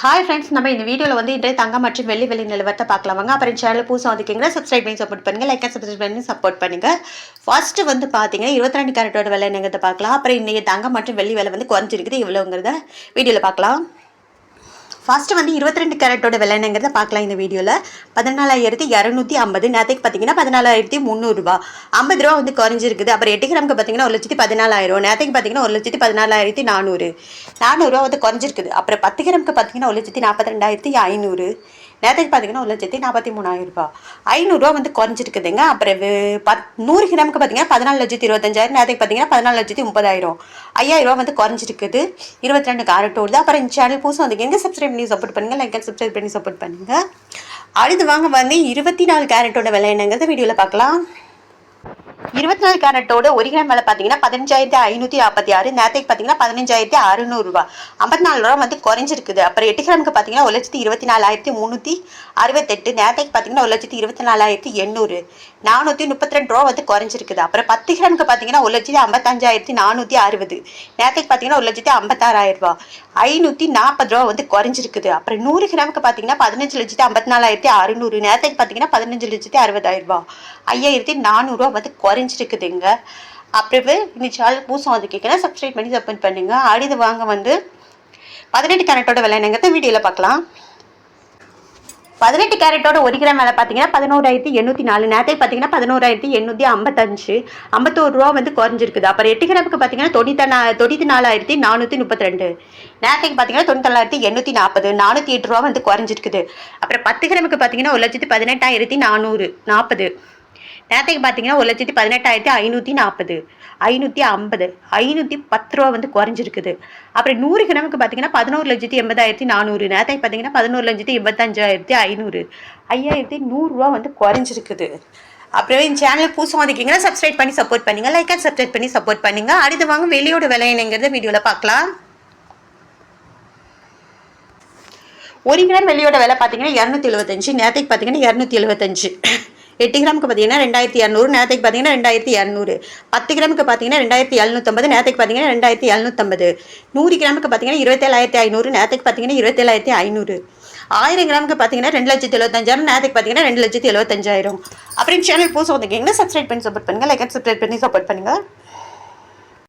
Hi friends, நம்ம இந்த வீடியோவில் வந்து இன்றைய தங்கம் மற்றும் வெள்ளி நிலவரத்தை பார்க்கலாம் வாங்க. அப்புறம் சேனல் புதுசாக வந்துக்கிங்கன்னா சப்ஸ்கிரைப் பண்ணி சப்போர்ட் பண்ணுங்கள், லைக் சப்ஸ்கிரைப் பண்ணி சப்போர்ட் பண்ணுங்கள். ஃபர்ஸ்ட்டு வந்து பார்த்தீங்கன்னா 22 கேரட்டோட விலை என்னங்கிறத பார்க்கலாம். அப்புறம் இன்றைக்கி தங்கம் மற்றும் வெள்ளி விலை வந்து குறைஞ்சிருக்குது, இவ்வளோங்கிறத வீடியோவில் பார்க்கலாம். ஃபஸ்ட்டு வந்து 22 கேரட்டோட விலைங்கிறத பார்க்கலாம் இந்த வீடியோவில். 14,250. நேற்றுக்கு பார்த்தீங்கன்னா 14,300 50 ரூபா வந்து குறைஞ்சிருக்குது. அப்புறம் 8 கிராமுக்கு பார்த்தீங்கன்னா 1,14,000. நேற்றுக்கு பார்த்தீங்கன்னா 1,14,400 400 வந்து குறைஞ்சிருக்குது. அப்புறம் 10 கிராமுக்கு பார்த்தீங்கன்னா 1,42,500. நேற்றுக்கு பார்த்தீங்கன்னா 1,43,000 500 வந்து குறைஞ்சிருக்குதுங்க. அப்புறம் 100 கிராமுக்கு பார்த்தீங்கன்னா 14,25,000. நேற்றுக்கு பார்த்தீங்கன்னா 14,30,000 5,000 வந்து குறைஞ்சிருக்குது. 22 கேரட் வருது. அப்புறம் இந்த சேனல் புதுசாக வந்து எங்கே சப்ஸ்கிரைப் பண்ணி சப்போர்ட் பண்ணுங்கள், லைக் அண்ட் சப்ஸ்கிரைப் பண்ணி சப்போர்ட் பண்ணுங்கள். அடுத்து வாங்க வந்து 24 கேரட்டோட விலை என்னங்கிறத வீடியோவில் பார்க்கலாம். 24 கேரட்டோட 1 கிராம் விலை பார்த்தீங்கன்னா 15,546. நேற்றுக்கு பார்த்தீங்கன்னா 15,600 54 ரூபா வந்து குறைஞ்சிருக்குது. அப்புறம் 8 கிராமுக்கு பார்த்தீங்கன்னா 1,24,368. நேற்றுக்கு பார்த்தீங்கன்னா 1,24,800 432 ரூபா வந்து குறைஞ்சிருக்குது. அப்புறம் 10 கிராமுக்கு பார்த்தீங்கன்னா 1,55,460. நேற்றுக்கு பார்த்தீங்கன்னா 1,56,000 540 ரூபா வந்து குறைஞ்சிருக்குது. அப்புறம் 100 கிராமுக்கு பார்த்தீங்கன்னா 15,54,600. நேற்றுக்கு பார்த்தீங்கன்னா 15,60,000 5,400 வந்து குறைஞ்சிருக்குதுங்க. அப்புறமே இந்த சேனல் புதுசாக வந்து கேட்குறேன், சப்ஸ்கிரைப் பண்ணி சப்போர்ட் பண்ணுங்க. அடுத்து வாங்க வந்து 18 கேரட்டோட விலை என்னங்கிறத வீடியோவில் பார்க்கலாம். 18 கேரட்டோட 1 கிராம் விலை பார்த்தீங்கன்னா 11,804. நேற்றுக்கு பார்த்தீங்கன்னா 11,855 51 ரூபா வந்து குறைஞ்சிருக்குது. அப்புறம் 8 கிராமுக்கு பார்த்தீங்கன்னா 94,432. நேற்றுக்கு பார்த்தீங்கன்னா 94,840 408 ரூபா வந்து குறைஞ்சிருக்குது. அப்புறம் 10 கிராமுக்கு பார்த்தீங்கன்னா 1,18,440. நேற்றுக்கு பார்த்தீங்கன்னா 1,18,540 550 510 ரூபா வந்து குறைஞ்சிருக்குது. அப்புறம் 100 கிராமுக்கு பார்த்தீங்கன்னா 11,80,400. நேற்றுக்கு பார்த்தீங்கன்னா 11,85,500 5,100 ரூபா வந்து குறைஞ்சிருக்குது. அப்புறம் இந்த சேனல் புதுசாக வந்துக்கிங்கன்னா சப்ஸ்கிரைப் பண்ணி சப்போர்ட் பண்ணுங்கள், லைக் அண்ட் சப்ஸ்கிரைப் பண்ணி சப்போர்ட் பண்ணுங்கள். அடுத்து வாங்க வெளியோட விலை என்னங்கிறத வீடியோவில் பார்க்கலாம். 1 கிராம் வெள்ளியோட விலை பார்த்தீங்கன்னா 275. நேற்றுக்கு பார்த்தீங்கன்னா 275. 8 கிராமுக்கு பார்த்தீங்கன்னா 2,200. நேற்றுக்கு பார்த்தீங்கன்னா 2,200. 10 கிராமுக்கு பார்த்தீங்கன்னா 2,750. நேற்றுக்கு பார்த்தீங்கன்னா 2,750. 100 கிராமுக்கு பார்த்தீங்கன்னா 27,500. நேற்றுக்கு பார்த்தீங்கன்னா 27,500. 1000 கிராமுக்கு பார்த்தீங்கன்னா 2,75,000. நேற்றுக்கு பார்த்தீங்கன்னா 2,75,000. அப்புறம் சேனல் புதுசாக வந்துக்கிங்கன்னா சப்ஸ்கிரைப் பண்ணி சப்போர்ட் பண்ணுங்கள், லைக் அண்ட் சப்ஸ்கிரைப் பண்ணி சப்போர்ட் பண்ணுங்கள்.